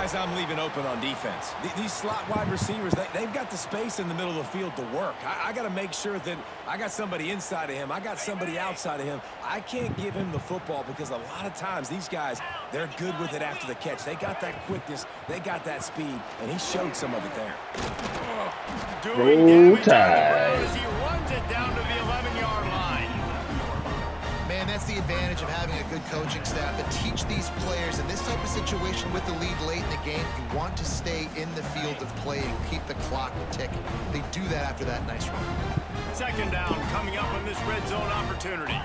Guys I'm leaving open on defense. These slot wide receivers, they've got the space in the middle of the field to work. I got to make sure that I got somebody inside of him. I got somebody outside of him. I can't give him the football because a lot of times these guys, they're good with it after the catch. They got that quickness. They got that speed, and he showed some of it there. Doing damage as he runs it down to the 11-yard line. Man, that's the advantage of having a good coaching staff to teach these players in this type of situation with the lead late in the game. You want to stay in the field of play and keep the clock ticking. They do that after that nice run. Second down coming up on this red zone opportunity.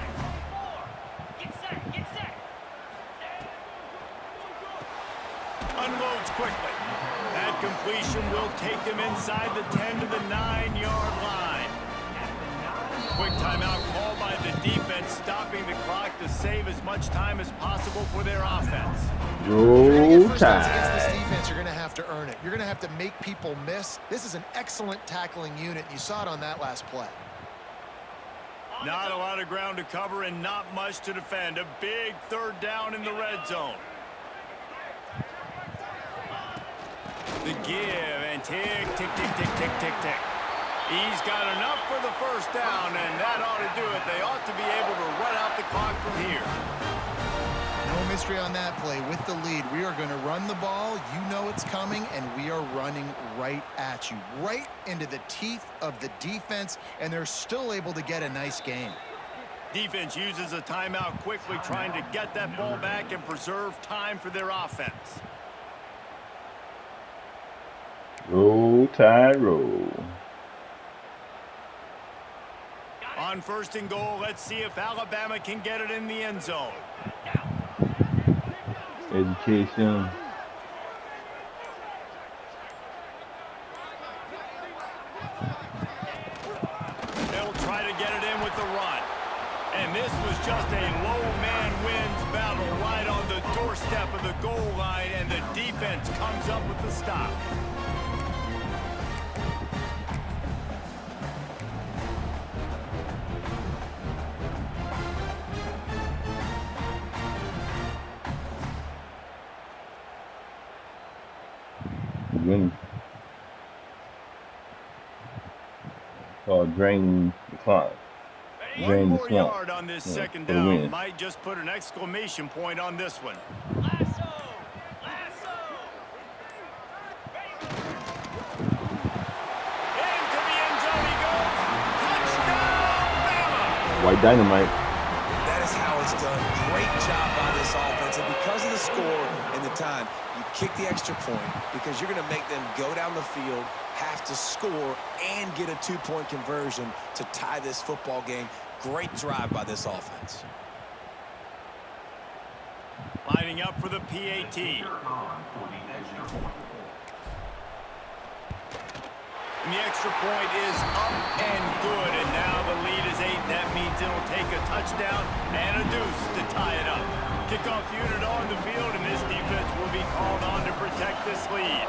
Get set. Unloads quickly. That completion will take him inside the 10 to the 9-yard line. Quick timeout called by the defense, stopping the clock to save as much time as possible for their offense. Roll Tide. Against this defense, you're going to have to earn it. You're going to have to make people miss. This is an excellent tackling unit. You saw it on that last play. Not a lot of ground to cover and not much to defend. A big third down in the red zone. The give and tick, tick, tick, tick, tick, tick, tick. He's got enough for the first down, and that ought to do it. They ought to be able to run out the clock from here. No mystery on that play. With the lead, we are going to run the ball. You know it's coming, and we are running right at you, right into the teeth of the defense, and they're still able to get a nice gain. Defense uses a timeout quickly, trying to get that ball back and preserve time for their offense. Roll Tide, roll. On first and goal, let's see if Alabama can get it in the end zone. Education. They'll try to get it in with the run. And this was just a low man wins battle right on the doorstep of the goal line, and the defense comes up with the stop. Drain the clock. One more yard on this second down. Might just put an exclamation point on this one. Lasso! Into the end zone he goes. Touchdown, Bama! White dynamite. That is how it's done. Great job by this offense. And because of the score and the time, you kick the extra point because you're going to make them go down the field, have to score, and get a two-point conversion to tie this football game. Great drive by this offense. Lining up for the PAT. And the extra point is up and good, and now the lead is 8. That means it'll take a touchdown and a deuce to tie it up. Kickoff unit on the field, and this defense will be called on to protect this lead.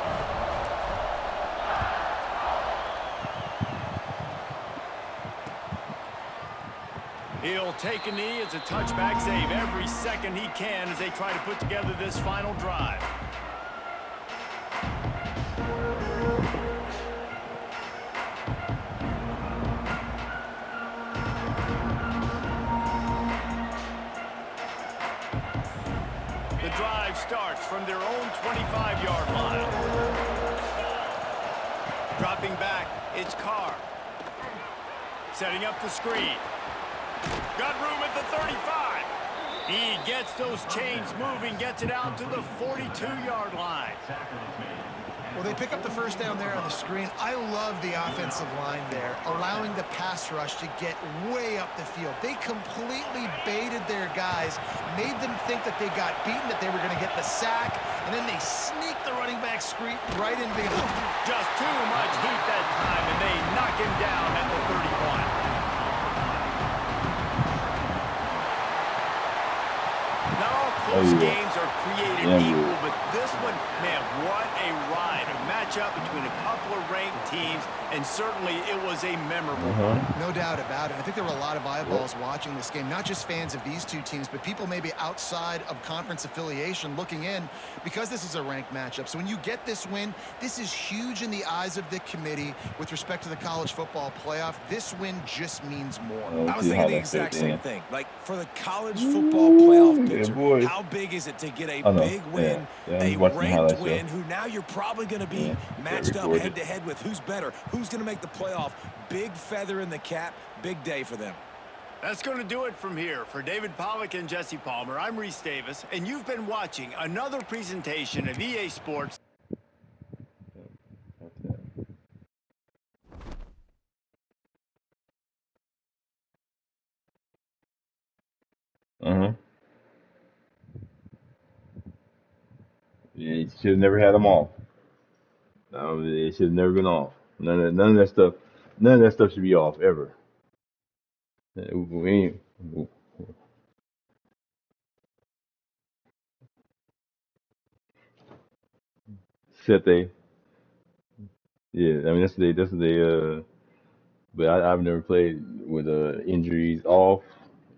He'll take a knee. It's a touchback save every second he can as they try to put together this final drive. The drive starts from their own 25-yard line. Dropping back, it's Carr. Setting up the screen. Got room at the 35. He gets those chains moving, gets it out to the 42-yard line. Well, they pick up the first down there on the screen. I love the offensive line there, allowing the pass rush to get way up the field. They completely baited their guys, made them think that they got beaten, that they were going to get the sack, and then they sneak the running back screen right in behind. Just too much heat that time, and they knock him down at the 31. Not all close games are created Yeah, equal, but this one, man, what a ride. A matchup between a couple of ranked teams, and certainly it was a memorable one. No doubt about it. I think there were a lot of eyeballs watching this game, not just fans of these two teams, but people maybe outside of conference affiliation looking in because this is a ranked matchup. So when you get this win, this is huge in the eyes of the committee with respect to the college football playoff. This win just means more. I was thinking the exact same thing. Like, for the college football playoff picture, how big is it to get a big win, a ranked win, who now you're probably going to be matched up head-to-head with who's better, who's going to make the playoff. Big feather in the cap, big day for them. That's going to do it from here. For David Pollack and Jesse Palmer, I'm Reese Davis, and you've been watching another presentation of EA Sports. Yeah, you should have never had them off. No, it should have never been off. None of that stuff. None of that stuff should be off ever. Set they. Yeah, I mean that's what they. But I've never played with injuries off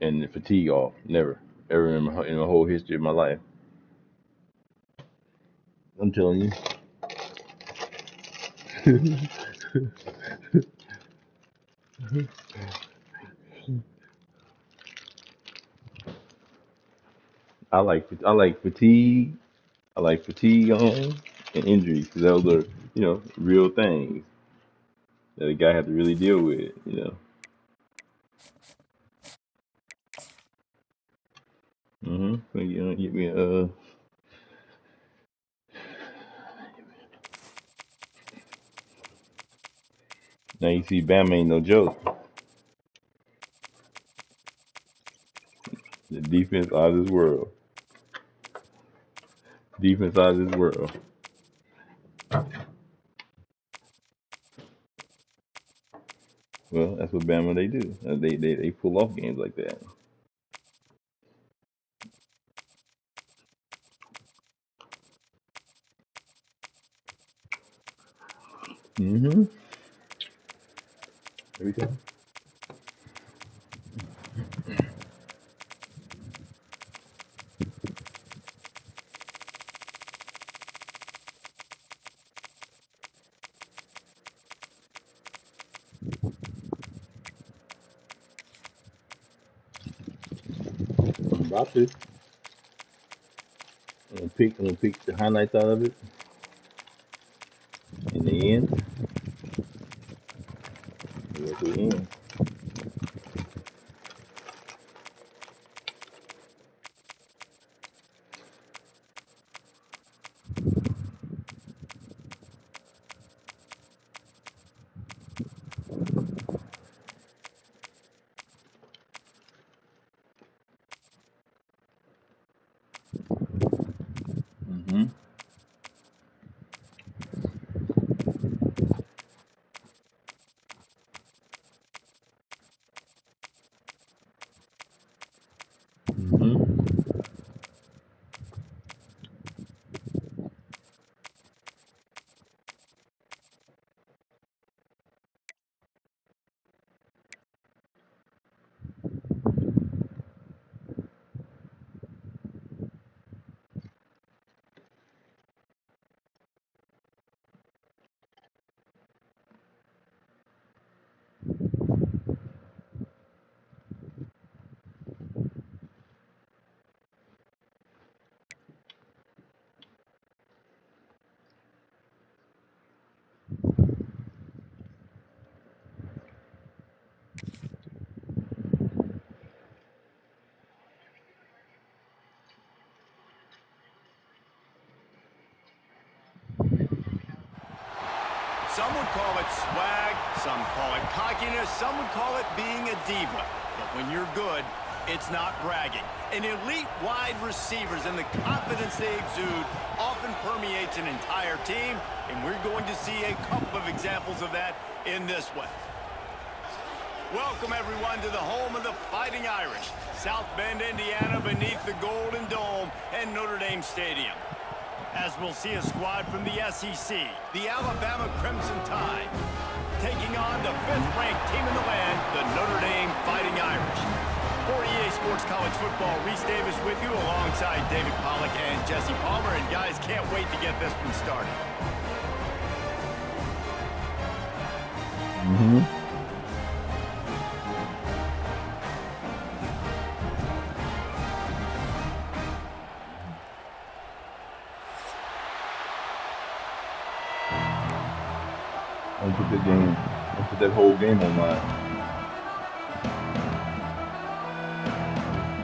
and fatigue off. Never, ever in my whole history of my life. I'm telling you. I like fatigue. I like fatigue on and injuries because those are real things that a guy has to really deal with. Get me Now you see Bama ain't no joke. The defense out of this world. Defense out of this world. Well, that's what Bama they do. They pull off games like that. Every time. I'm about to. I'm gonna pick the highlights out of it in the end. At the end. Some would call it swag, some call it cockiness, some would call it being a diva. But when you're good, it's not bragging. And elite wide receivers and the confidence they exude often permeates an entire team, and we're going to see a couple of examples of that in this one. Welcome, everyone, to the home of the Fighting Irish. South Bend, Indiana, beneath the Golden Dome and Notre Dame Stadium. As we'll see a squad from the SEC, the Alabama Crimson Tide, taking on the 5th-ranked team in the land, the Notre Dame Fighting Irish. For EA Sports College Football, Reese Davis with you alongside David Pollack and Jesse Palmer. And guys, can't wait to get this one started. Don't put the game, don't put that whole game online.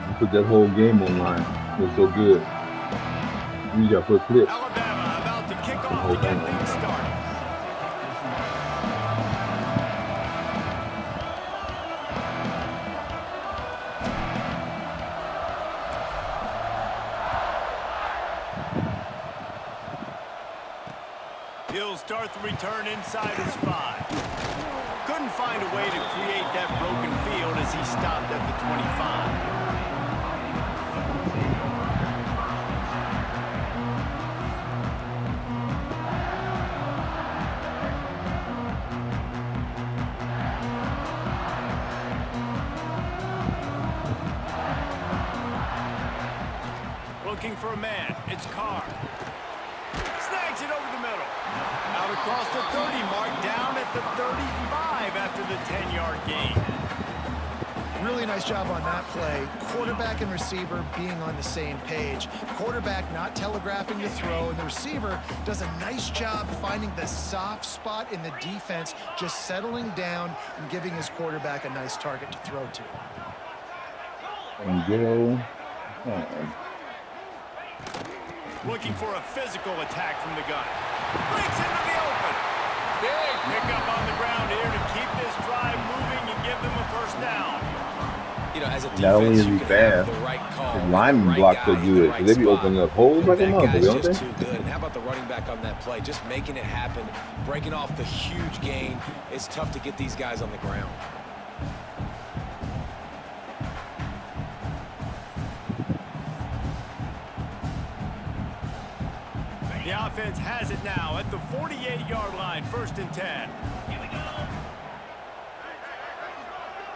Don't put that whole game online. It's so good. You got first flip. Alabama about to kick off to get things started. He'll start the return inside his 5. Couldn't find a way to create that broken field as he stopped at the 25. Looking for a man. It's Carr. Snags it over the middle. Out across the 30 mark, down at the 35 after the 10-yard gain. Really nice job on that play. Quarterback and receiver being on the same page. Quarterback not telegraphing the throw, and the receiver does a nice job finding the soft spot in the defense, just settling down and giving his quarterback a nice target to throw to. And go. Looking for a physical attack from the gun. Breaks into the open. Big pickup on the ground here to keep this drive moving and give them a first down. You know, as a defense, Not only is he you can fast, have the right call, his lineman right block guy so in the good. right They be spot. opening up holes like a That mother, guy's don't just they? too good. And how about the running back on that play? Just making it happen, breaking off the huge gain. It's tough to get these guys on the ground. The offense has it now at the 48-yard line, 1st and 10.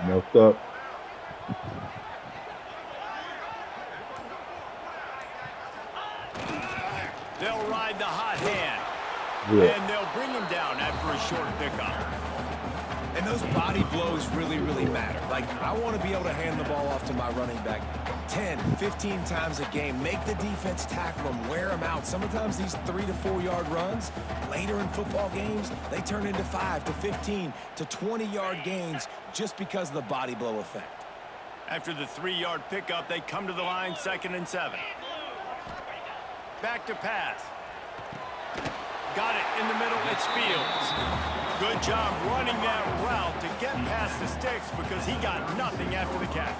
Messed up. They'll ride the hot hand. Yeah. And they'll bring him down after a short pickup. And those body blows really, really matter. Like, I want to be able to hand the ball off to my running back 10, 15 times a game. Make the defense tackle them, wear them out. Sometimes these 3 to 4 yard runs, later in football games, they turn into 5 to 15 to 20-yard gains just because of the body blow effect. After the 3-yard pickup, they come to the line, 2nd and 7. Back to pass. Got it in the middle, it's Fields. Good job running that route to get past the sticks because he got nothing after the catch.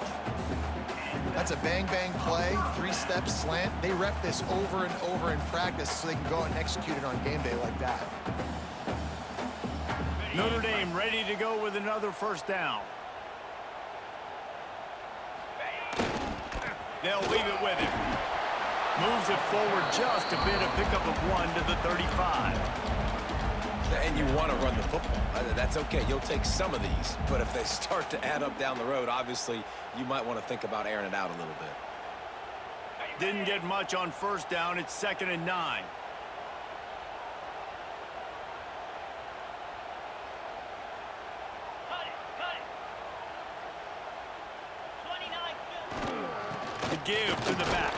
That's a bang-bang play, 3-step slant. They rep this over and over in practice so they can go out and execute it on game day like that. Notre Dame ready to go with another first down. They'll leave it with him. Moves it forward just a bit, a pickup of 1 to the 35. And you want to run the football. That's okay. You'll take some of these. But if they start to add up down the road, obviously, you might want to think about airing it out a little bit. Didn't get much on first down. It's 2nd and 9. The give to the back.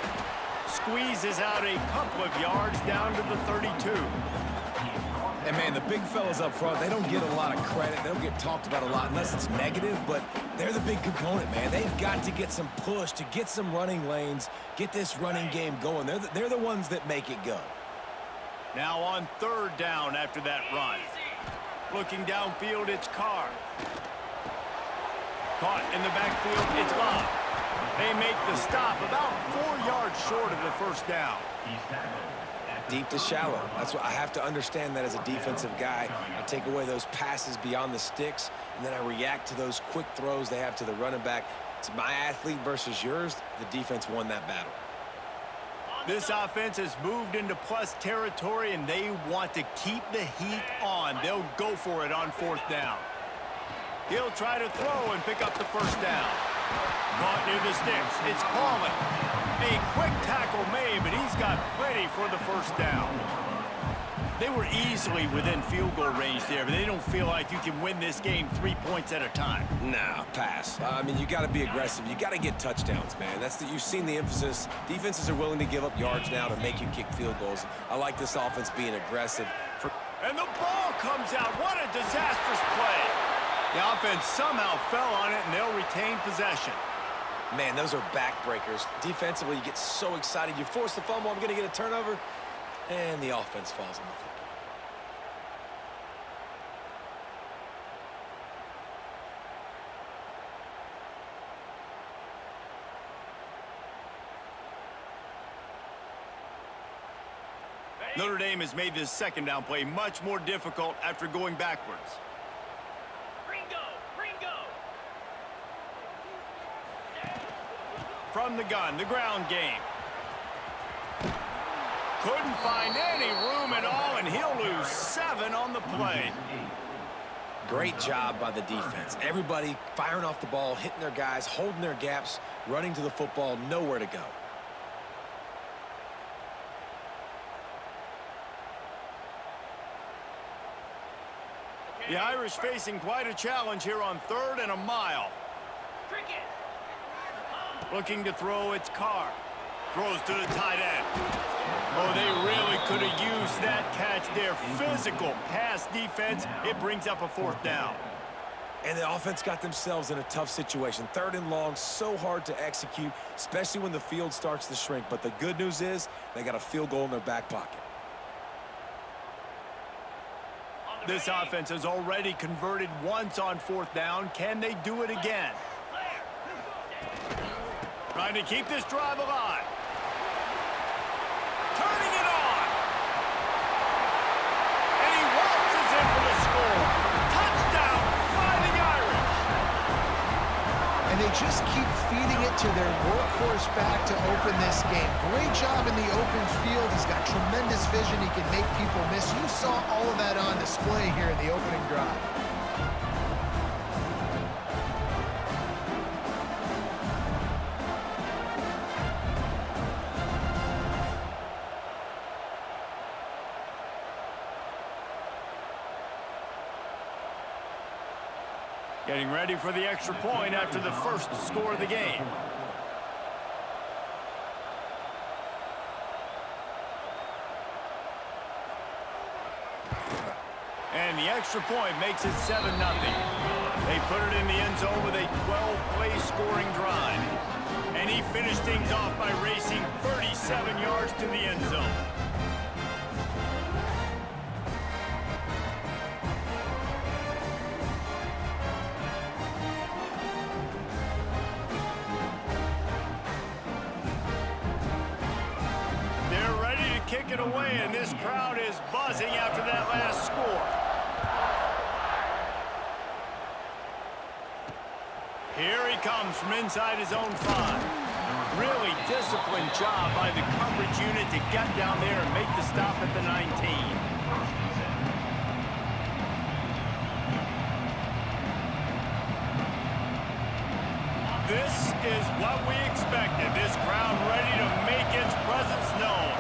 Squeezes out a couple of yards down to the 32. And, man, the big fellas up front, they don't get a lot of credit. They don't get talked about a lot unless it's negative, but they're the big component, man. They've got to get some push, to get some running lanes, get this running game going. They're the ones that make it go. Now on 3rd down after that run. Looking downfield, it's Carr. Caught in the backfield, it's Love. They make the stop about 4 yards short of the first down. deep to shallow. That's what I have to understand that as a defensive guy. I take away those passes beyond the sticks, and then I react to those quick throws they have to the running back. It's my athlete versus yours. The defense won that battle. This offense has moved into plus territory, and they want to keep the heat on. They'll go for it on 4th down. He'll try to throw and pick up the 1st down. Caught near the sticks. It's Pauling. A quick tackle made, but he's got plenty for the 1st down. They were easily within field goal range there, but they don't feel like you can win this game 3 points at a time. Nah, pass. I mean, you got to be aggressive. You got to get touchdowns, man. You've seen the emphasis. Defenses are willing to give up yards now to make you kick field goals. I like this offense being aggressive. And the ball comes out. What a disastrous play. The offense somehow fell on it, and they'll retain possession. Man, those are backbreakers. Defensively, you get so excited. You force the fumble, I'm going to get a turnover, and the offense falls on the football. Notre Dame has made this 2nd down play much more difficult after going backwards. From the gun, the ground game. Couldn't find any room at all, and he'll lose 7 on the play. Great job by the defense. Everybody firing off the ball, hitting their guys, holding their gaps, running to the football, nowhere to go. The Irish facing quite a challenge here on 3rd and a mile. Looking to throw, it's Carr. Throws to the tight end. Oh, they really could have used that catch there. Physical pass defense. It brings up a 4th down. And the offense got themselves in a tough situation. 3rd and long, so hard to execute, especially when the field starts to shrink. But the good news is they got a field goal in their back pocket. This offense has already converted once on 4th down. Can they do it again? Trying to keep this drive alive. Turning it on. And he waltzes in for the score. Touchdown by the Irish. And they just keep feeding it to their workhorse back to open this game. Great job in the open field. He's got tremendous vision. He can make people miss. You saw all of that on display here in the opening drive. Getting ready for the extra point after the 1st score of the game. And the extra point makes it 7-0. They put it in the end zone with a 12-play scoring drive. And he finished things off by racing 37 yards to the end zone. Kick it away, and this crowd is buzzing after that last score. Here he comes from inside his own 5. Really disciplined job by the coverage unit to get down there and make the stop at the 19. This is what we expected. This crowd ready to make its presence known.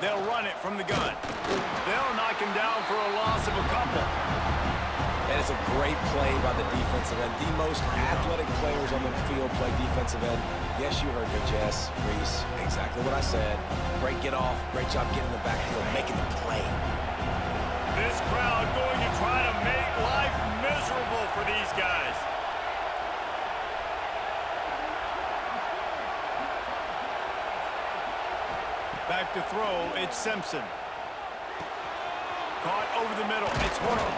They'll run it from the gun. They'll knock him down for a loss of a couple. And it's a great play by the defensive end. The most athletic players on the field play defensive end. Yes, you heard me, Jess, Reese. Exactly what I said. Great get off. Great job getting in the backfield, making the play. This crowd going to try to make life miserable for these guys. Back to throw, it's Simpson. Caught over the middle, it's Horton.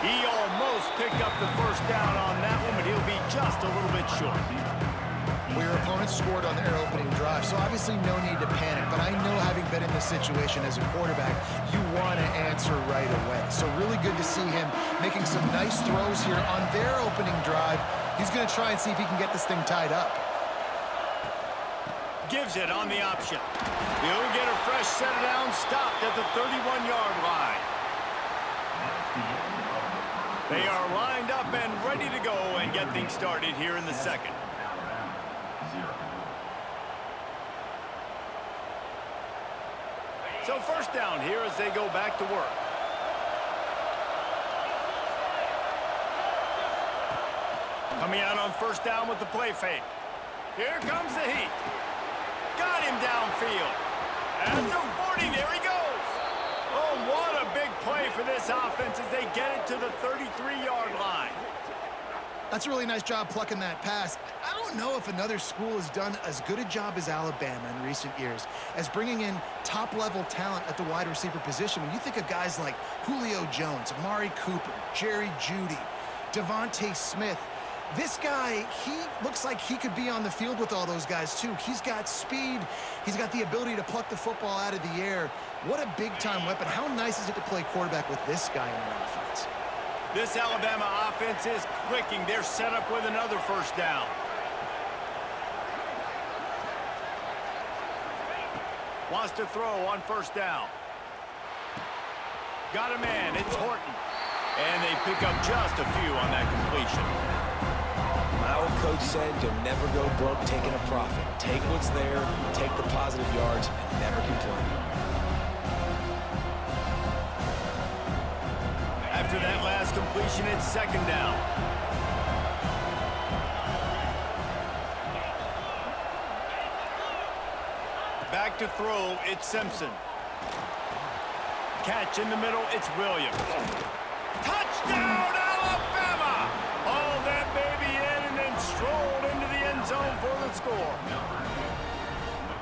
He almost picked up the 1st down on that one, but he'll be just a little bit short. Well, your opponent scored on their opening drive, so obviously no need to panic. But I know, having been in this situation as a quarterback, you want to answer right away. So really good to see him making some nice throws here on their opening drive. He's going to try and see if he can get this thing tied up. Gives it on the option. He'll get a fresh set down, stopped at the 31-yard line. They are lined up and ready to go and get things started here in the second. So first down here as they go back to work. Coming out on first down with the play fake. Here comes the heat. Got him downfield. At the 40, there he goes. Oh, what a big play for this offense as they get it to the 33-yard line. That's a really nice job plucking that pass. I don't know if another school has done as good a job as Alabama in recent years as bringing in top-level talent at the wide receiver position. When you think of guys like Julio Jones, Amari Cooper, Jerry Jeudy, Devontae Smith, this guy, he looks like he could be on the field with all those guys, too. He's got speed. He's got the ability to pluck the football out of the air. What a big-time weapon. How nice is it to play quarterback with this guy in their offense? This Alabama offense is clicking. They're set up with another first down. Wants to throw on first down. Got a man. It's Horton. And they pick up just a few on that completion. My old coach said you'll never go broke taking a profit. Take what's there, take the positive yards, and never complain. After that last completion, it's second down. Back to throw, it's Simpson. Catch in the middle, it's Williams. Touchdown, Alabama! Hauled that baby in and then strolled into the end zone for the score.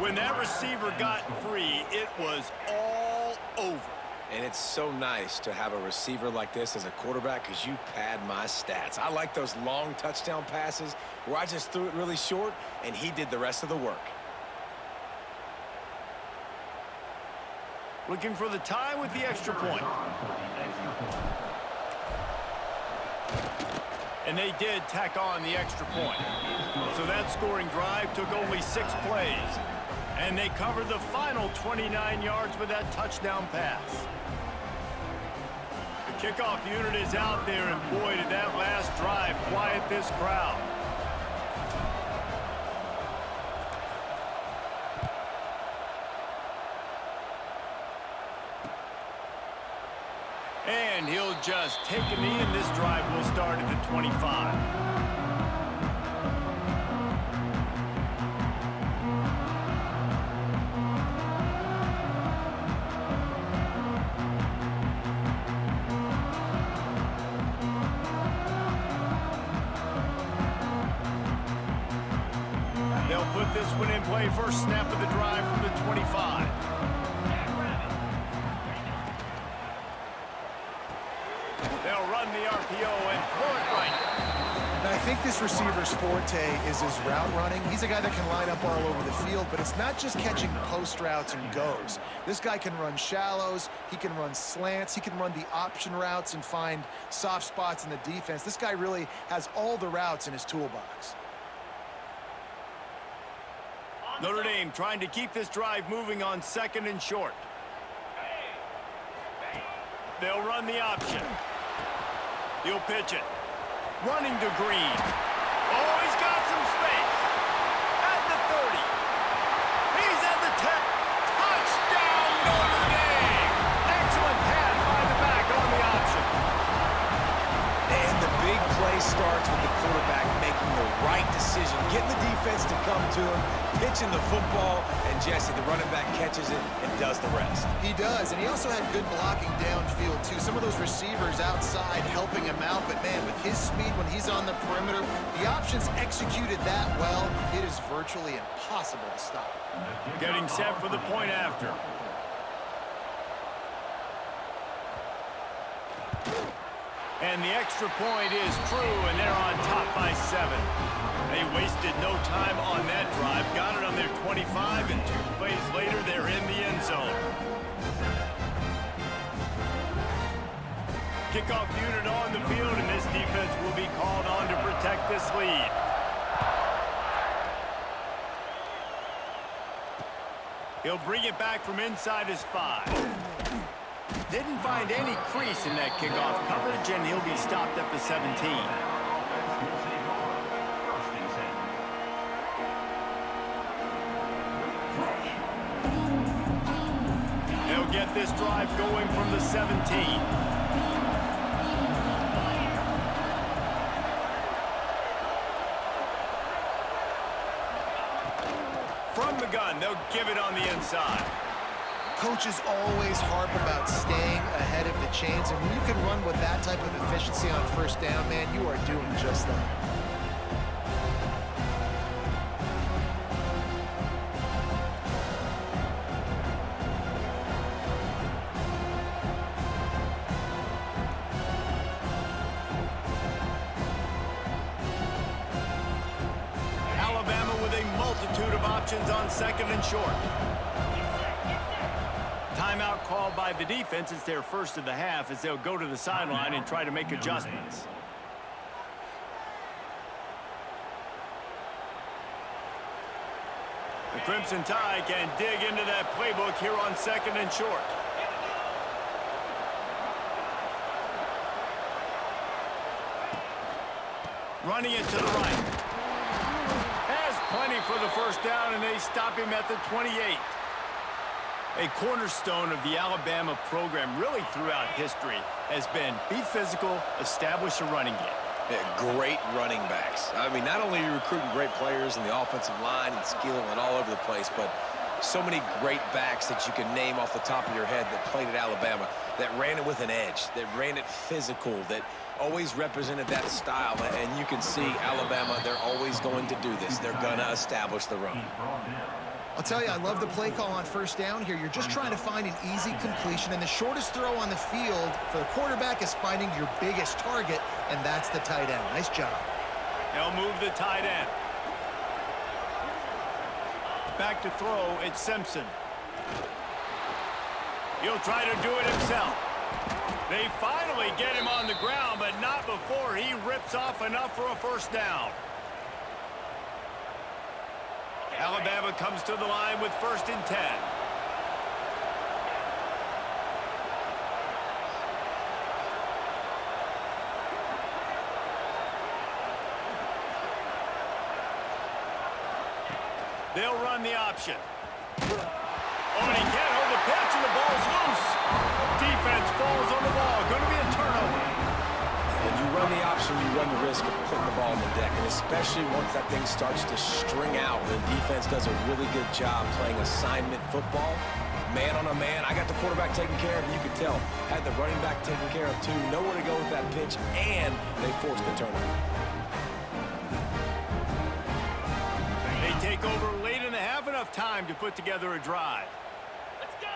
When that receiver got free, it was all over. And it's so nice to have a receiver like this as a quarterback because you pad my stats. I like those long touchdown passes where I just threw it really short and he did the rest of the work. Looking for the tie with the extra point. And they did tack on the extra point. So that scoring drive took only 6 plays. And they covered the final 29 yards with that touchdown pass. The kickoff unit is out there, and boy, did that last drive quiet this crowd. And he'll just take a knee, and this drive will start at the 25. They'll put this one in play. First snap of the drive from the 25. They'll run the RPO and throw it right. Now, I think this receiver's forte is his route running. He's a guy that can line up all over the field, but it's not just catching post routes and goes. This guy can run shallows, he can run slants, he can run the option routes and find soft spots in the defense. This guy really has all the routes in his toolbox. Notre Dame trying to keep this drive moving on second and short. They'll run the option. He'll pitch it. Running to Green. Oh, he's got some space. At the 30. He's at the 10. Touchdown, Notre Dame! Excellent pass by the back on the option. And the big play starts with the quarterback making the right decision, getting the defense to come to him, pitching the football, and Jesse, the running back, catches it and does the rest. He does, and he also had good blocking downfield, too. Some of those receivers outside helping him out, but, man, with his speed when he's on the perimeter, the options executed that well, it is virtually impossible to stop. Getting set for the point after. And the extra point is true, and they're on top by 7. They wasted no time on that drive. Got it on their 25, and 2 plays later, they're in the end zone. Kickoff unit on the field, and this defense will be called on to protect this lead. He'll bring it back from inside his 5. Didn't find any crease in that kickoff coverage, and he'll be stopped at the 17. They'll get this drive going from the 17. From the gun, they'll give it on the inside. Coaches always harp about staying ahead of the chains, and when you can run with that type of efficiency on first down, man, you are doing just that. Alabama with a multitude of options on 2nd and short. Timeout called by the defense. It's their first of the half as they'll go to the sideline and try to make adjustments. The Crimson Tide can dig into that playbook here on 2nd and short. Running it to the right. Has plenty for the first down, and they stop him at the 28. A cornerstone of the Alabama program really throughout history has been be physical, establish a running game. Yeah, great running backs. I mean, not only are you recruiting great players in the offensive line and skill and all over the place, but so many great backs that you can name off the top of your head that played at Alabama, that ran it with an edge, that ran it physical, that always represented that style. And you can see Alabama, they're always going to do this. They're going to establish the run. I'll tell you, I love the play call on first down here. You're just trying to find an easy completion, and the shortest throw on the field for the quarterback is finding your biggest target, and that's the tight end. Nice job. They'll move the tight end. Back to throw, it's Simpson. He'll try to do it himself. They finally get him on the ground, but not before he rips off enough for a first down. Alabama comes to the line with 1st and 10. They'll run the option. Oh, and he can't hold the pitch, and the ball's loose. Defense falls on the ball. Going to be a turnover. When you run the option, you run the risk of putting the ball on the deck, and especially once that thing starts to string out, the defense does a really good job playing assignment football. Man on a man, I got the quarterback taken care of, and you could tell, had the running back taken care of too, nowhere to go with that pitch, and they forced the turnover. They take over late in the half, enough time to put together a drive. Let's go!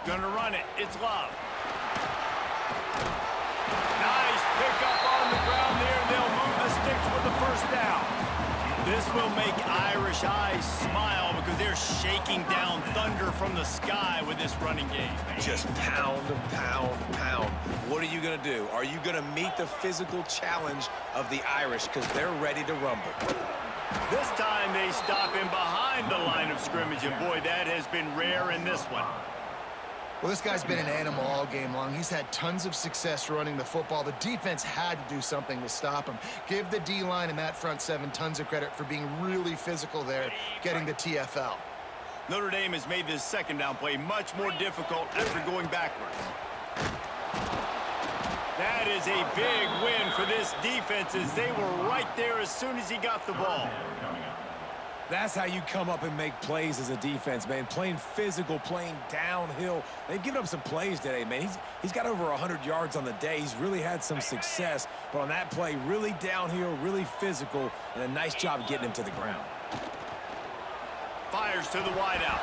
Gonna run it, it's Love. Nice pickup on the ground there. They'll move the sticks with the first down. This will make Irish eyes smile because they're shaking down thunder from the sky with this running game. Just pound, pound, pound. What are you going to do? Are you going to meet the physical challenge of the Irish because they're ready to rumble? This time they stop him behind the line of scrimmage, and boy, that has been rare in this one. Well, this guy's been an animal all game long. He's had tons of success running the football. The defense had to do something to stop him. Give the D-line and that front seven tons of credit for being really physical there, getting the TFL. Notre Dame has made this second down play much more difficult after going backwards. That is a big win for this defense as they were right there as soon as he got the ball. That's how you come up and make plays as a defense, man. Playing physical, playing downhill. They've given up some plays today, man. He's got over 100 yards on the day. He's really had some success. But on that play, really downhill, really physical, and a nice job getting him to the ground. Fires to the wideout.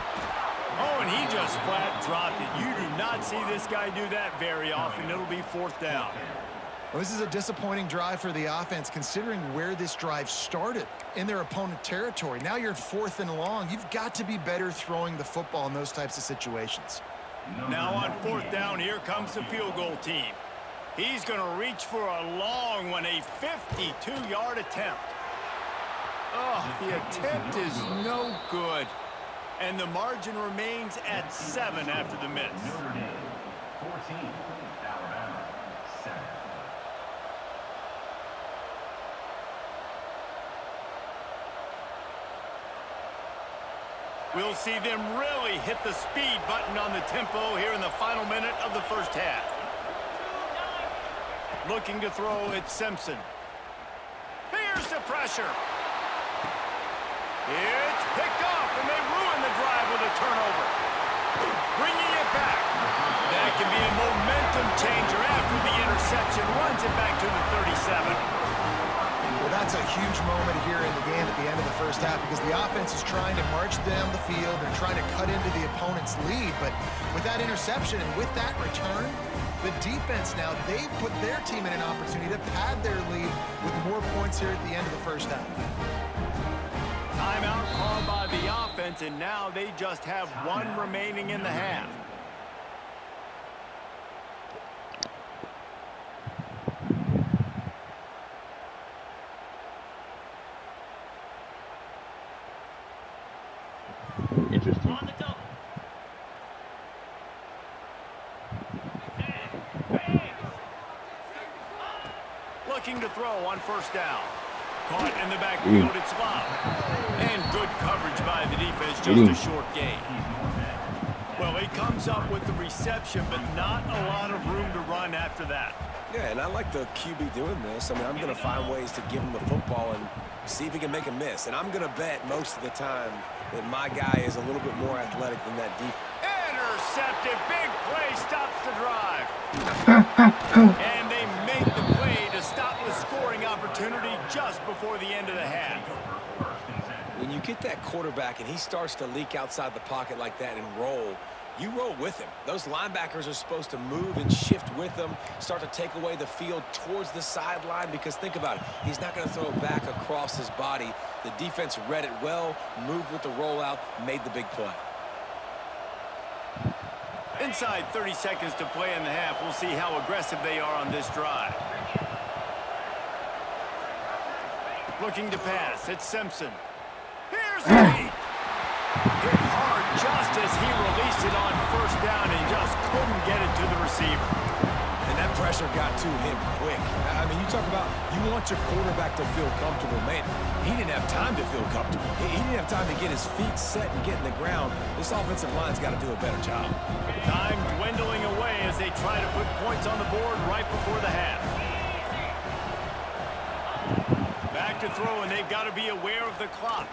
Oh, and he just flat dropped it. You do not see this guy do that very often. It'll be 4th down. Well, this is a disappointing drive for the offense, considering where this drive started in their opponent territory. Now you're at 4th and long. You've got to be better throwing the football in those types of situations. Now on 4th down, here comes the field goal team. He's going to reach for a long one, a 52-yard attempt. Oh, the attempt is no good. And the margin remains at 7 after the miss. Notre Dame, 14, Alabama, 7. We'll see them really hit the speed button on the tempo here in the final minute of the first half. Looking to throw, it's Simpson. Here's the pressure. It's picked off, and they ruin the drive with a turnover. Bringing it back. That can be a momentum changer after the interception. Runs it back to the 37. Well, that's a huge moment here in the game at the end of the first half, because the offense is trying to march down the field. They're trying to cut into the opponent's lead. But with that interception and with that return, the defense now, they've put their team in an opportunity to pad their lead with more points here at the end of the first half. Timeout called by the offense, and now they just have 1 remaining in the half. Interesting. Looking to throw on 1st down. Caught in the backfield, it's Love. And good coverage by the defense, just a short gain. Well, he comes up with the reception, but not a lot of room to run after that. Yeah, and I like the QB doing this. I mean, I'm going to find ways to give him the football and see if he can make a miss. And I'm going to bet most of the time that my guy is a little bit more athletic than that defense. Intercepted. Big play stops the drive. And they make the play to stop the scoring opportunity just before the end of the half. When you get that quarterback and he starts to leak outside the pocket like that and roll, you roll with him. Those linebackers are supposed to move and shift with them, start to take away the field towards the sideline, because think about it, he's not going to throw it back across his body. The defense read it well, moved with the rollout, made the big play. Inside 30 seconds to play in the half. We'll see how aggressive they are on this drive. Looking to pass, it's Simpson. Here's the heat. Hit hard just as he released it on 1st down and just couldn't get it to the receiver. And that pressure got to him quick. I mean, you talk about you want your quarterback to feel comfortable. Man, he didn't have time to feel comfortable. He didn't have time to get his feet set and get in the ground. This offensive line's got to do a better job. Time dwindling away as they try to put points on the board right before the half. Back to throw, and they've got to be aware of the clock.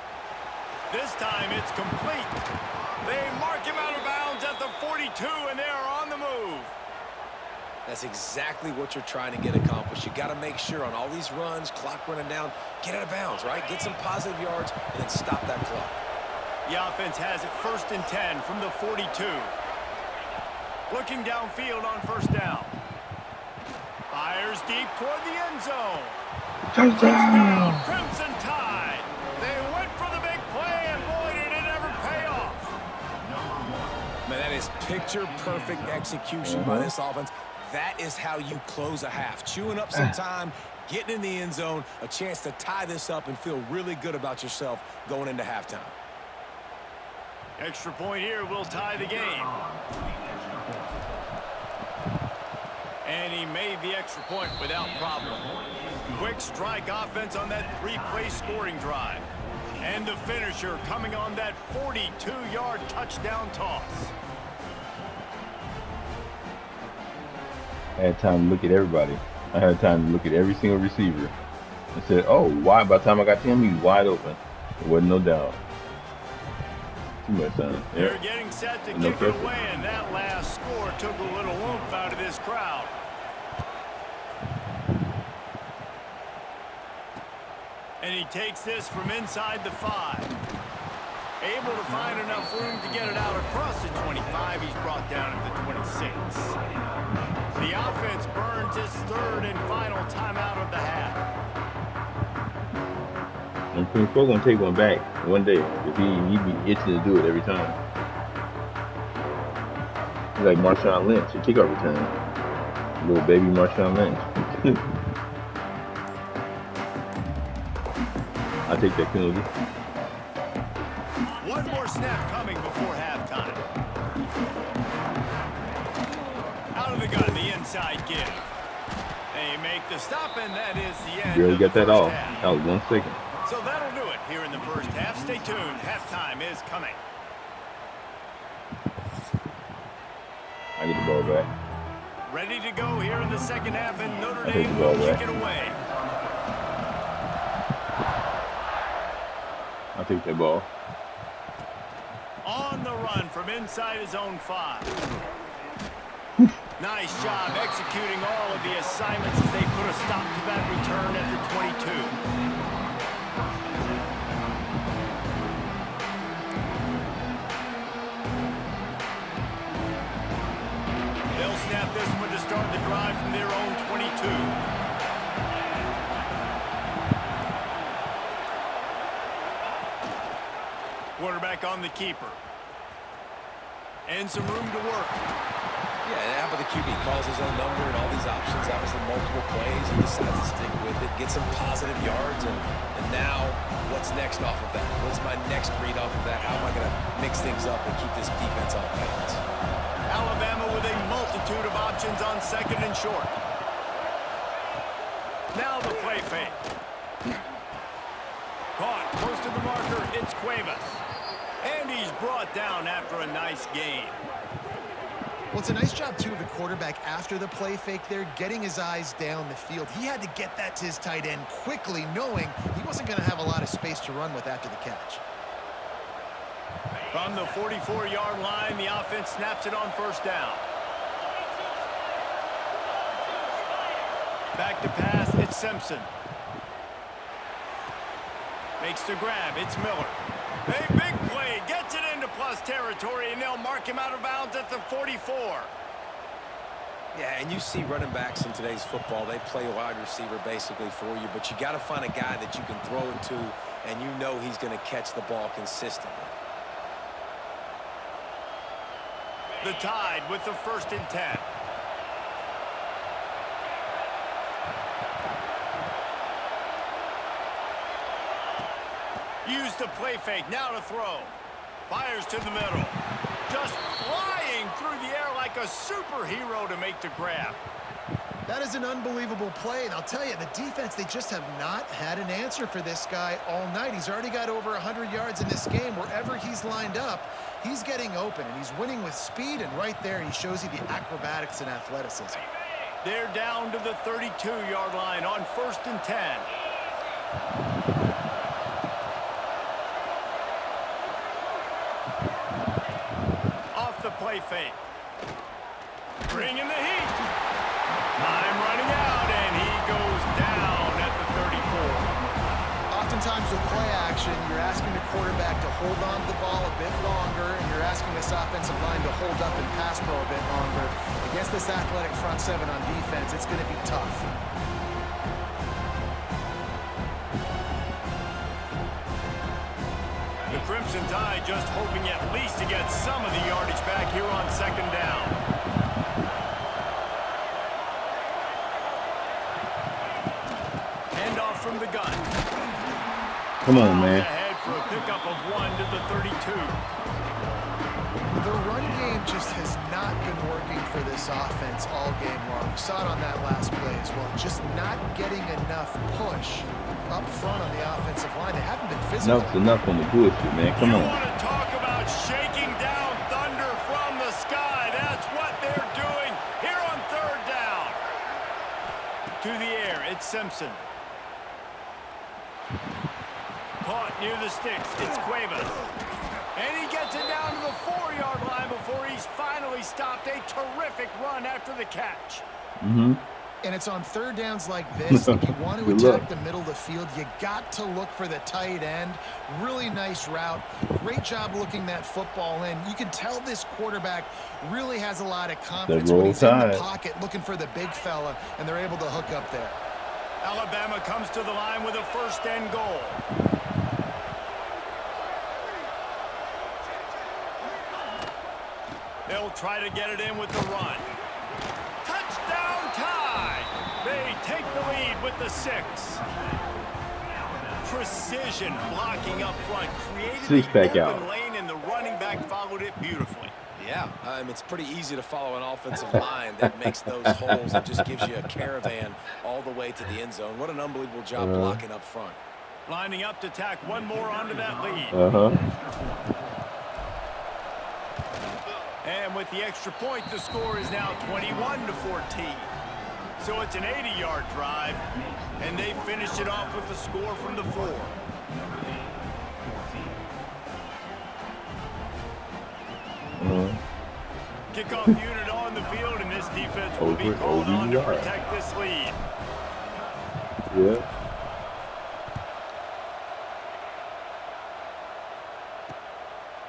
This time it's complete. They mark him out of bounds at the 42, and they are on the move. That's exactly what you're trying to get accomplished. You got to make sure on all these runs, clock running down, get out of bounds, right? Get some positive yards, and then stop that clock. The offense has it 1st and 10 from the 42. Looking downfield on 1st down. Fires deep toward the end zone. Touchdown, Crimson Tide. They went for the big play, and boy, did it ever pay off. Man, that is picture-perfect execution by this offense. That is how you close a half. Chewing up some time, getting in the end zone, a chance to tie this up and feel really good about yourself going into halftime. Extra point here will tie the game. And he made the extra point without problem. Quick strike offense on that 3-play scoring drive. And the finisher coming on that 42-yard touchdown toss. I had time to look at everybody. I had time to look at every single receiver. I said, oh, why? By the time I got to him, he was wide open. There wasn't no doubt. Too much time. They're getting set to kick it away, and that last score took a little oomph out of this crowd. And he takes this from inside the 5. Able to find enough room to get it out across the 25. He's brought down at the 26. The offense burns its third and final timeout of the half. I'm pretty sure gonna take one back one day because he be itching to do it every time. He's like Marshawn Lynch, a kickoff return. Little baby Marshawn Lynch. I take that penalty. One more snap coming before halftime. Out of the gun, the inside give. They make the stop, and that is the end. Barely of got the that first off. half. That was 1 second. So that'll do it here in the first half. Stay tuned. Halftime is coming. I get the ball back. Ready to go here in the second half, and Notre I take Dame the ball will back. kick it away. I'll take that ball. On the run from inside his own 5. Nice job executing all of the assignments as they put a stop to that return at the 22. They'll snap this one to start the drive from their own 22. Quarterback on the keeper. And some room to work. Yeah, how about the QB calls his own number and all these options, obviously multiple plays. He decides to stick with it, get some positive yards, and now what's next off of that? What's my next read off of that? How am I going to mix things up and keep this defense off balance? Alabama with a multitude of options on second and short. Now the play fake. Caught close to the marker, it's Cuevas. And he's brought down after a nice gain. Well, it's a nice job, too, of the quarterback after the play fake there, getting his eyes down the field. He had to get that to his tight end quickly, knowing he wasn't going to have a lot of space to run with after the catch. From the 44-yard line, the offense snaps it on first down. Back to pass, it's Simpson. Makes the grab, it's Miller. A big play, gets it into plus territory, and they'll mark him out of bounds at the 44. Yeah, and you see running backs in today's football, they play wide receiver basically for you, but you got to find a guy that you can throw it to, and you know he's going to catch the ball consistently. The Tide with the 1st and 10. Use the play fake, now to throw. Fires to the middle. Just flying through the air like a superhero to make the grab. That is an unbelievable play, and I'll tell you, the defense, they just have not had an answer for this guy all night. He's already got over 100 yards in this game. Wherever he's lined up, he's getting open, and he's winning with speed, and right there he shows you the acrobatics and athleticism. They're down to the 32-yard line on 1st and 10. Off the play fake. Bringing the heat. Time running out, and he goes down at the 34. Oftentimes with play action, you're asking the quarterback to hold on to the ball a bit longer, and you're asking this offensive line to hold up and pass pro a bit longer. Against this athletic front seven on defense, it's going to be tough. The Crimson Tide just hoping at least to get some of the yardage back here on 2nd down. Handoff from the gun. Come on, man. Ahead for a pickup of 1 to the 32. The run game just has not been working for this offense all game long. We saw it on that last play as well. Just not getting enough push up front on the offensive line. They haven't been physical. Enough's enough on the bullshit, man. Come You on. want to talk about shaking down thunder from the sky. That's what they're doing here on 3rd down. To the air, it's Simpson. Caught near the sticks, it's Cuevas. And he gets it down to the 4-yard line before he's finally stopped. A terrific run after the catch. And it's on third downs like this. If you want to Good attack luck. the middle of the field, you got to look for the tight end. Really nice route. Great job looking that football in. You can tell this quarterback really has a lot of confidence when roll he's in the tide. pocket looking for the big fella, and they're able to hook up there. Alabama comes to the line with a 1st and goal. They'll try to get it in with the run. Touchdown tie! They take the lead with the 6. Precision blocking up front, created Six-pack the out. open lane, and the running back followed it beautifully. Yeah, it's pretty easy to follow an offensive line that makes those holes and just gives you a caravan all the way to the end zone. What an unbelievable job blocking up front. Lining up to tack one more onto that lead. And with the extra point, the score is now 21-14. So it's an 80-yard drive, and they finished it off with the score from the 4. Kickoff unit on the field, and this defense will be called on to protect this lead. Yeah.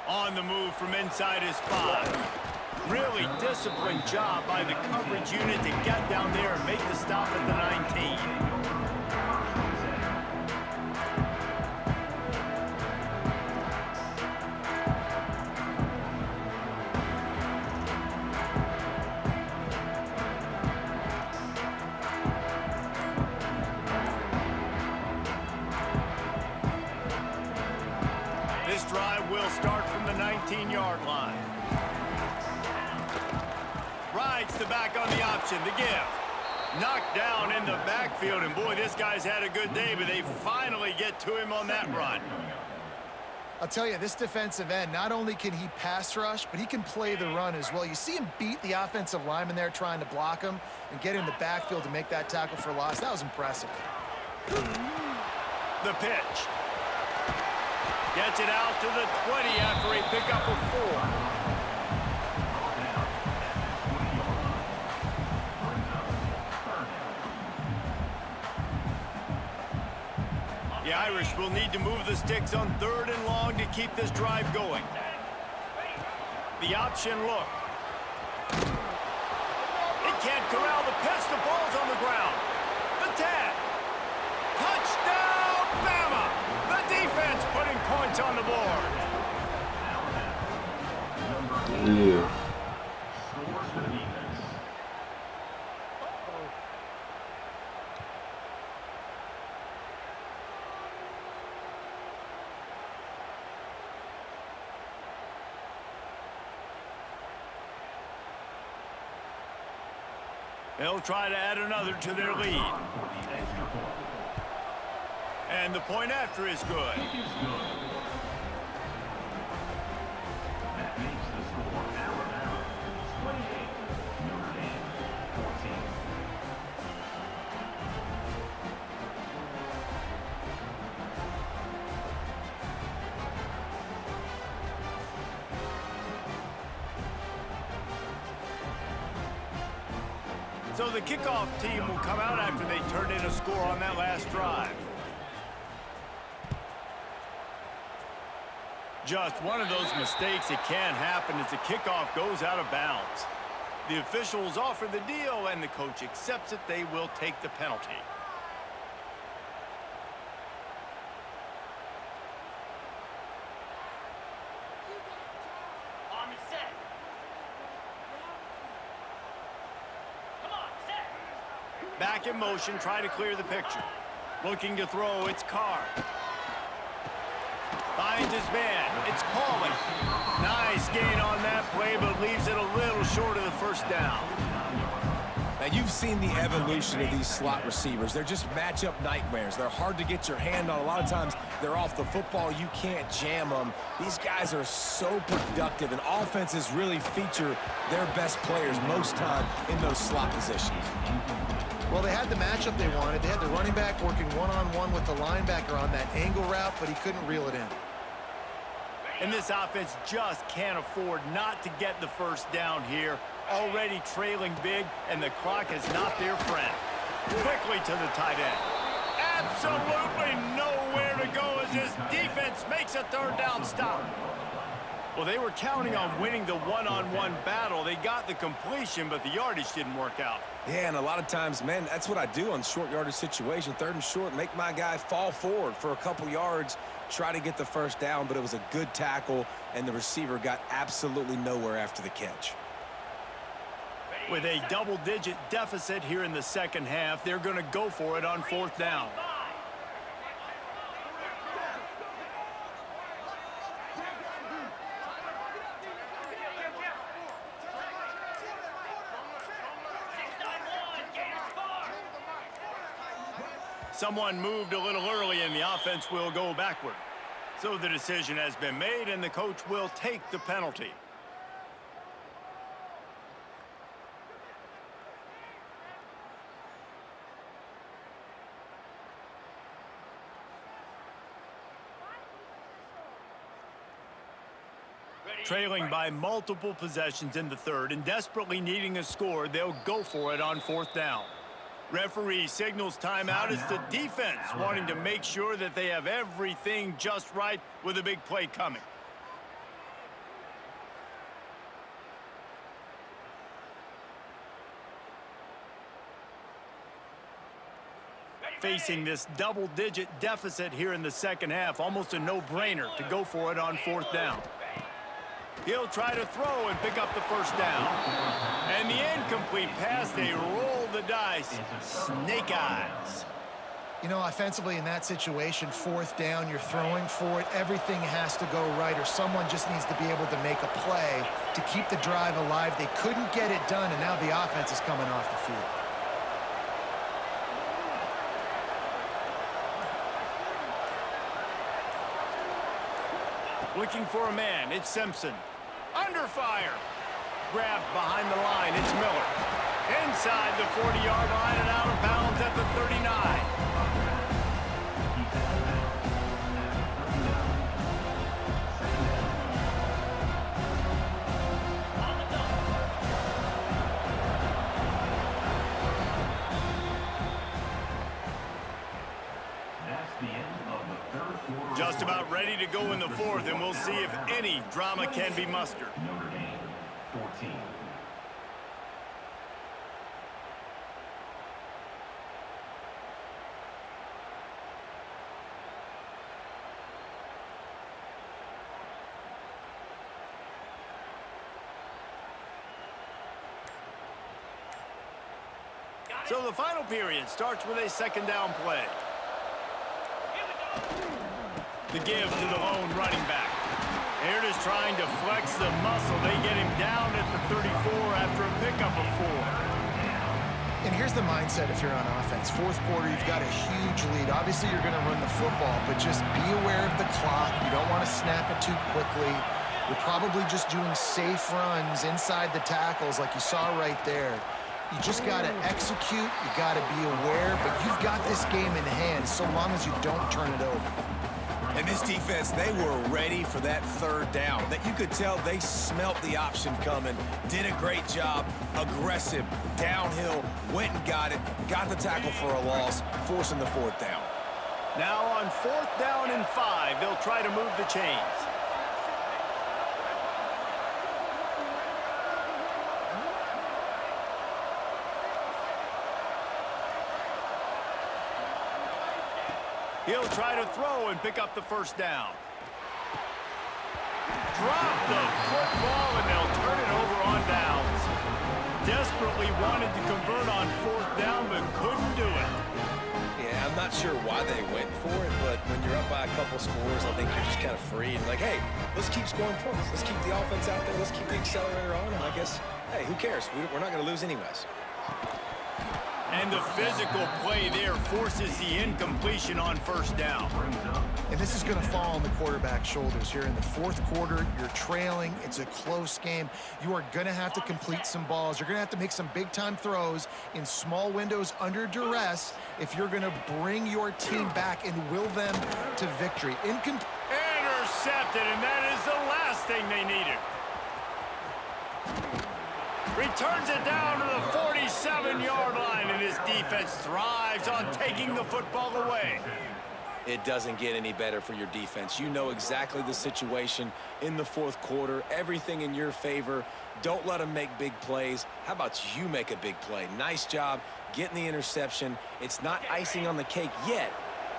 On the move from inside his 5. Really disciplined job by the coverage unit to get down there and make the stop at the 19. This drive will start from the 19-yard line. Rides the back on the option, the give. Knocked down in the backfield, and boy, this guy's had a good day, but they finally get to him on that run. I'll tell you, this defensive end, not only can he pass rush, but he can play the run as well. You see him beat the offensive lineman there trying to block him and get in the backfield to make that tackle for loss. That was impressive. The pitch. Gets it out to the 20 after a pickup of 4. The Irish will need to move the sticks on 3rd and long to keep this drive going. The option look. They can't corral the pitch. The ball's on the ground. The tag. Touchdown, Bama! The defense putting points on the board. Yeah. Scores for the defense. They'll try to add another to their lead. And the point after is good. That makes the score Alabama 28, Notre Dame 14. So the kickoff team will come out after they turned in a score on that last drive. Just one of those mistakes that can happen as the kickoff goes out of bounds. The officials offer the deal, and the coach accepts it. They will take the penalty. Back in motion, try to clear the picture. Looking to throw, it's Carr. Finds his man, it's Pauly. Nice gain on that play, but leaves it a little short of the 1st down. Now, you've seen the evolution of these slot receivers. They're just matchup nightmares. They're hard to get your hand on. A lot of times, they're off the football. You can't jam them. These guys are so productive, and offenses really feature their best players most time in those slot positions. Well, they had the matchup they wanted. They had the running back working one-on-one with the linebacker on that angle route, but he couldn't reel it in. And this offense just can't afford not to get the 1st down here. already trailing big, and the clock is not their friend. Quickly to the tight end. Absolutely nowhere to go as this defense makes a third down stop. Well, they were counting on winning the one-on-one battle. They got the completion, but the yardage didn't work out. Yeah, and a lot of times, man, that's what I do on short yardage situation. Third and short, make my guy fall forward for a couple yards, try to get the first down, but it was a good tackle, and the receiver got absolutely nowhere after the catch. With a double-digit deficit here in the second half, they're going to go for it on fourth down. Someone moved a little early, and the offense will go backward. So the decision has been made, and the coach will take the penalty. Trailing by multiple possessions in the third and desperately needing a score, they'll go for it on fourth down. Referee signals timeout as the defense wanting to make sure that they have everything just right with a big play coming. Facing this double-digit deficit here in the second half, almost a no-brainer to go for it on fourth down. He'll try to throw and pick up the first down. And the incomplete pass, they roll the dice. Snake eyes. You know, offensively in that situation, fourth down, you're throwing for it. Everything has to go right, or someone just needs to be able to make a play to keep the drive alive. They couldn't get it done, and now the offense is coming off the field. Looking for a man, it's Simpson. Under fire. Grabbed behind the line, it's Miller. Inside the 40-yard line and out of bounds at the 39. Just about ready to go in the fourth, and we'll see if any drama can be mustered. Notre Dame, 14. So the final period starts with a second down play. The give to the lone running back. They're just trying to flex the muscle. They get him down at the 34 after a pickup of 4. And here's the mindset if you're on offense. Fourth quarter, you've got a huge lead. Obviously, you're going to run the football, but just be aware of the clock. You don't want to snap it too quickly. You're probably just doing safe runs inside the tackles like you saw right there. You just got to execute. You got to be aware, but you've got this game in hand so long as you don't turn it over. And this defense, they were ready for that third down. That you could tell they smelt the option coming, did a great job, aggressive, downhill, went and got it, got the tackle for a loss, forcing the fourth down. Now on fourth down and 5, they'll try to move the chains. He'll try to throw and pick up the first down. Drop the football, and they'll turn it over on downs. Desperately wanted to convert on fourth down, but couldn't do it. Yeah, I'm not sure why they went for it, but when you're up by a couple scores, I think you're just kind of free. And like, hey, let's keep scoring points. Let's keep the offense out there. Let's keep the accelerator on. And I guess, hey, who cares? We're not going to lose anyways. And the physical play there forces the incompletion on first down. And this is going to fall on the quarterback's shoulders here in the fourth quarter. You're trailing. It's a close game. You are going to have to complete some balls. You're going to have to make some big-time throws in small windows under duress if you're going to bring your team back and will them to victory. Intercepted, and that is the last thing they needed. Returns it down to the 47-yard line, and his defense thrives on taking the football away. It doesn't get any better for your defense. You know exactly the situation in the fourth quarter, everything in your favor. Don't let them make big plays. How about you make a big play? Nice job getting the interception. It's not icing on the cake yet,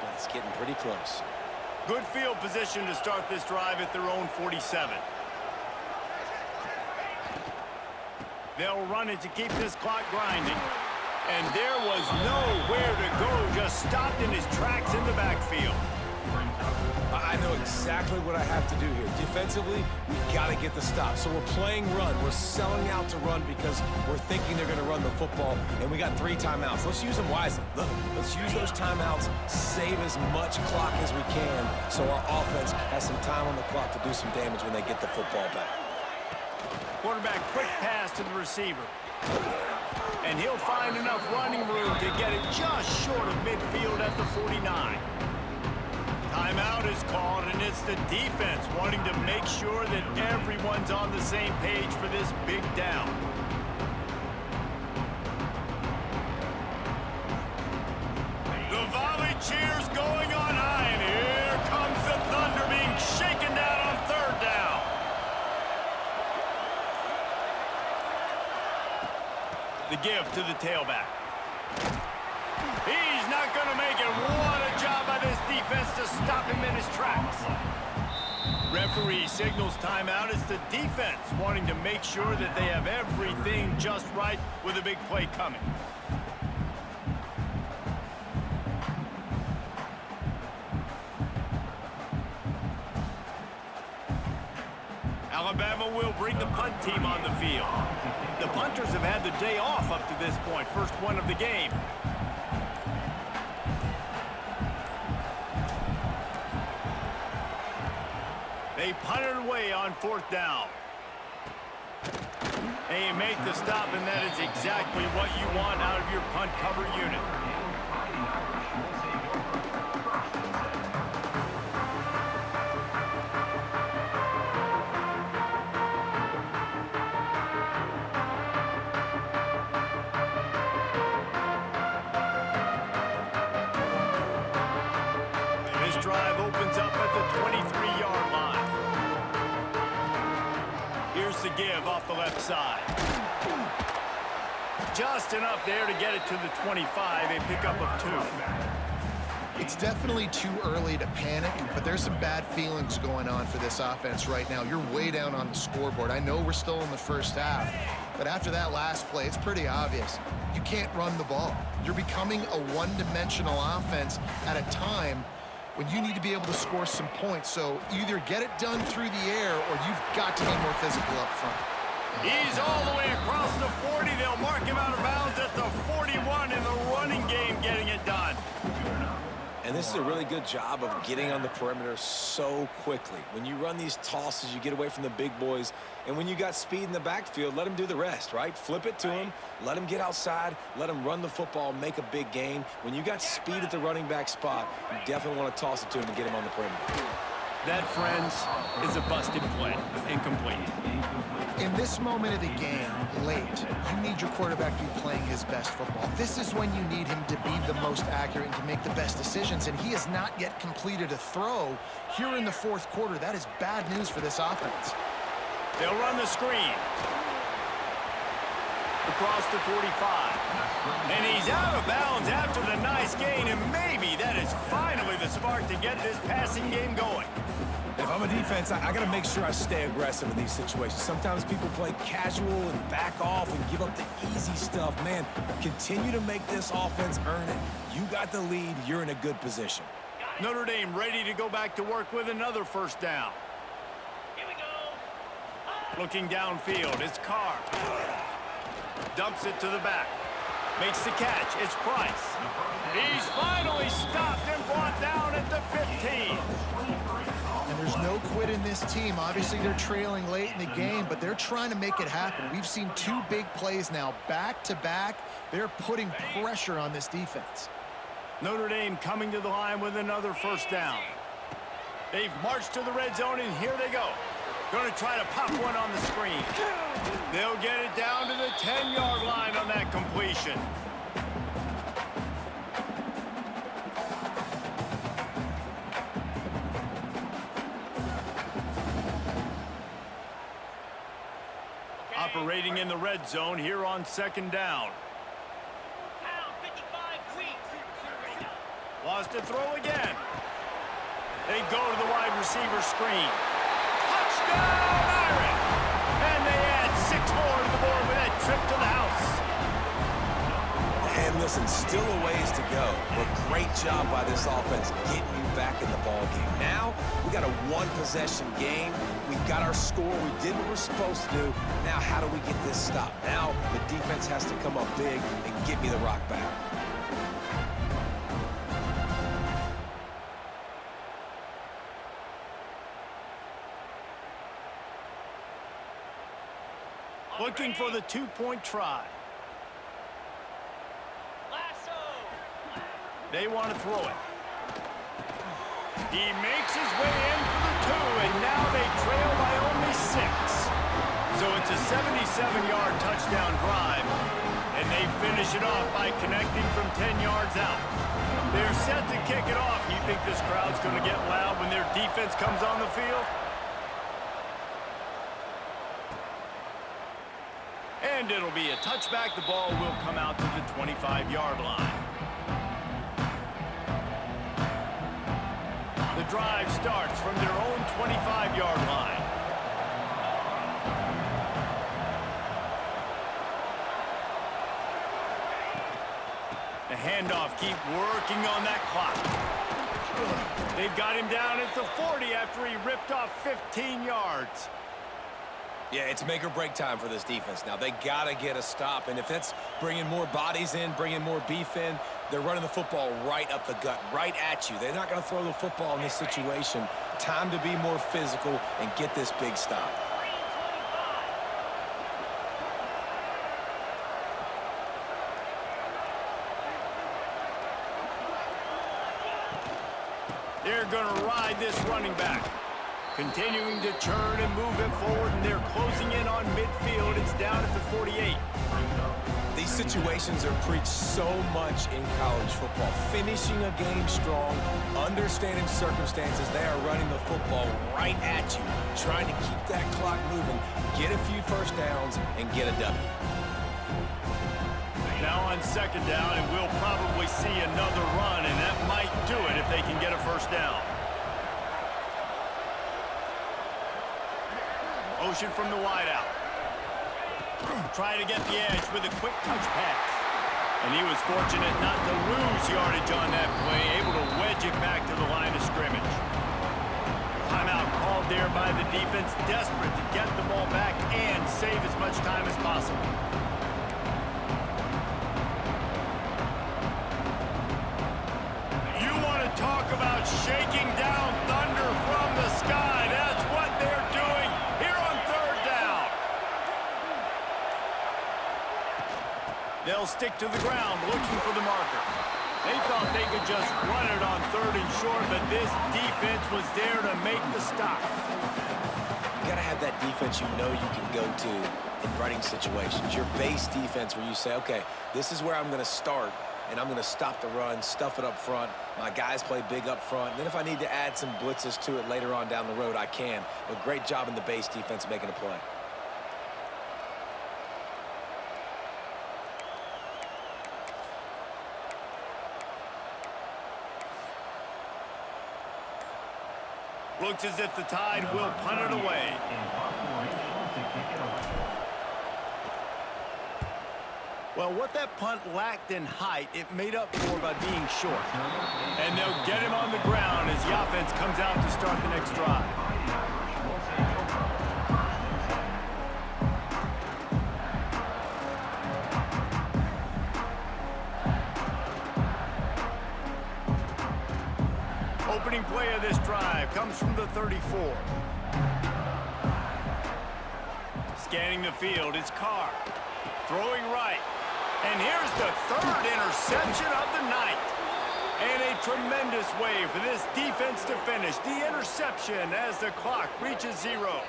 but it's getting pretty close. Good field position to start this drive at their own 47. They'll run it to keep this clock grinding. And there was nowhere to go, just stopped in his tracks in the backfield. I know exactly what I have to do here. Defensively, we got to get the stop. So we're playing run. We're selling out to run because we're thinking they're going to run the football, and we got 3 timeouts. Let's use them wisely. Look, let's use those timeouts, save as much clock as we can so our offense has some time on the clock to do some damage when they get the football back. Quarterback quick pass to the receiver. And he'll find enough running room to get it just short of midfield at the 49. Timeout is called, and it's the defense wanting to make sure that everyone's on the same page for this big down. The volley cheers going on high, and here comes the Thunder being shaken down on 3rd down. The give to the tailback. He's not going to make it. What a job by this defense to stop him in his tracks. Referee signals timeout. It's the defense wanting to make sure that they have everything just right with a big play coming. Alabama will bring the punt team on the field. The punters have had the day off up to this point. First one of the game. They punted away on 4th down. They make the stop, and that is exactly what you want out of your punt cover unit. Drive opens up at the 23-yard line. Here's the give off the left side. Just enough there to get it to the 25, a pickup of 2. It's definitely too early to panic, but there's some bad feelings going on for this offense right now. You're way down on the scoreboard. I know we're still in the first half, but after that last play, it's pretty obvious. You can't run the ball. You're becoming a one-dimensional offense at a time when you need to be able to score some points. So either get it done through the air or you've got to be more physical up front. He's all the way across the 40. They'll mark him out of bounds at the 41 in the running game, getting it done. And this is a really good job of getting on the perimeter so quickly. When you run these tosses, you get away from the big boys. And when you got speed in the backfield, let them do the rest, right? Flip it to them, let them get outside, let them run the football, make a big gain. When you got speed at the running back spot, you definitely want to toss it to him and get him on the perimeter. That, friends, is a busted play. Incomplete. In this moment of the game, late, you need your quarterback to be playing his best football. This is when you need him to be the most accurate and to make the best decisions, and he has not yet completed a throw here in the 4th quarter. That is bad news for this offense. They'll run the screen. Across the 45. And he's out of bounds after the nice gain, and maybe that is finally the spark to get this passing game going. If I'm a defense, I got to make sure I stay aggressive in these situations. Sometimes people play casual and back off and give up the easy stuff. Man, continue to make this offense earn it. You got the lead. You're in a good position. Notre Dame ready to go back to work with another 1st down. Here we go. Looking downfield, it's Carr. Dumps it to the back. Makes the catch. It's Price. He's finally stopped and brought down at the 15. And there's no quit in this team. Obviously, they're trailing late in the game, but they're trying to make it happen. We've seen 2 big plays now, back-to-back. They're putting pressure on this defense. Notre Dame coming to the line with another 1st down. They've marched to the red zone, and here they go. Going to try to pop one on the screen. They'll get it down to the 10-yard line on that completion. Operating in the red zone here on 2nd down. Lost to throw again. They go to the wide receiver screen. Touchdown, Irish! And they add 6 more to the board with that trip to the house. And listen, still a ways to go, but great job by this offense getting you back in the ball game. Now, we got a one-possession game. We've got our score. We did what we're supposed to do. Now, how do we get this stopped? Now, the defense has to come up big and get me the rock back. Looking for the 2-point try. They want to throw it. He makes his way in for the 2, and now they trail by only 6. So it's a 77-yard touchdown drive, and they finish it off by connecting from 10 yards out. They're set to kick it off. You think this crowd's going to get loud when their defense comes on the field? And it'll be a touchback. The ball will come out to the 25-yard line. The drive starts from their own 25-yard line. The handoff, keep working on that clock. They've got him down at the 40 after he ripped off 15 yards. Yeah, it's make or break time for this defense now. They got to get a stop, and if that's bringing more bodies in, bringing more beef in, they're running the football right up the gut, right at you. They're not going to throw the football in this situation. Time to be more physical and get this big stop. They're going to ride this running back. Continuing to churn and move it forward, and they're closing in on midfield. It's down at the 48. These situations are preached so much in college football. Finishing a game strong, understanding circumstances. They are running the football right at you, trying to keep that clock moving, get a few first downs, and get a W. Now on 2nd down, and we'll probably see another run, and that might do it if they can get a first down. Motion from the wideout. Trying to get the edge with a quick touch pass. And he was fortunate not to lose yardage on that play, able to wedge it back to the line of scrimmage. Timeout called there by the defense, desperate to get the ball back and save as much time as possible. You want to talk about shaking down thunder from the sky. That's what they're doing here on 3rd down. They'll stick to the ground looking for the marker. They thought they could just run it on 3rd and short, but this defense was there to make the stop. You got to have that defense you know you can go to in running situations. Your base defense where you say, okay, this is where I'm going to start, and I'm going to stop the run, stuff it up front. My guys play big up front. And then if I need to add some blitzes to it later on down the road, I can. But great job in the base defense making a play. Looks as if the Tide will punt it away. Well, what that punt lacked in height, it made up for by being short. And they'll get him on the ground as the offense comes out to start the next drive. Opening play of this drive comes from the 34. Scanning the field, it's Carr. Throwing right. And here's the 3rd interception of the night. And a tremendous way for this defense to finish the interception as the clock reaches 0.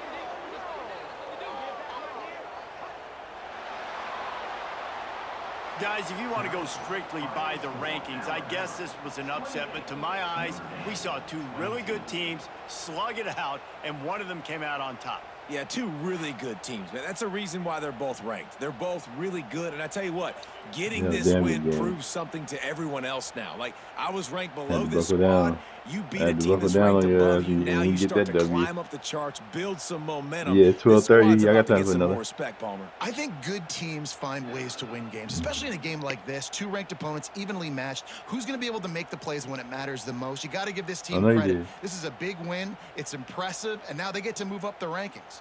Guys, if you want to go strictly by the rankings, I guess this was an upset, but to my eyes, we saw two really good teams slug it out, and one of them came out on top. Yeah, two really good teams, man. That's a reason why they're both ranked. They're both really good, and I tell you what, getting this win proves something to everyone else now. Like, I was ranked below this squad. You beat a team that's ranked above you. Now you start to climb up the charts, build some momentum. Yeah, 12-30. I got time for another. More respect, Palmer. I think good teams find ways to win games, especially in a game like this. Two ranked opponents, evenly matched. Who's going to be able to make the plays when it matters the most? You got to give this team credit. This is a big win. It's impressive, and now they get to move up the rankings.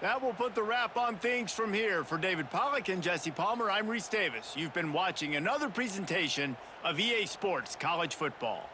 That will put the wrap on things from here. For David Pollack and Jesse Palmer, I'm Reese Davis. You've been watching another presentation of EA Sports College Football.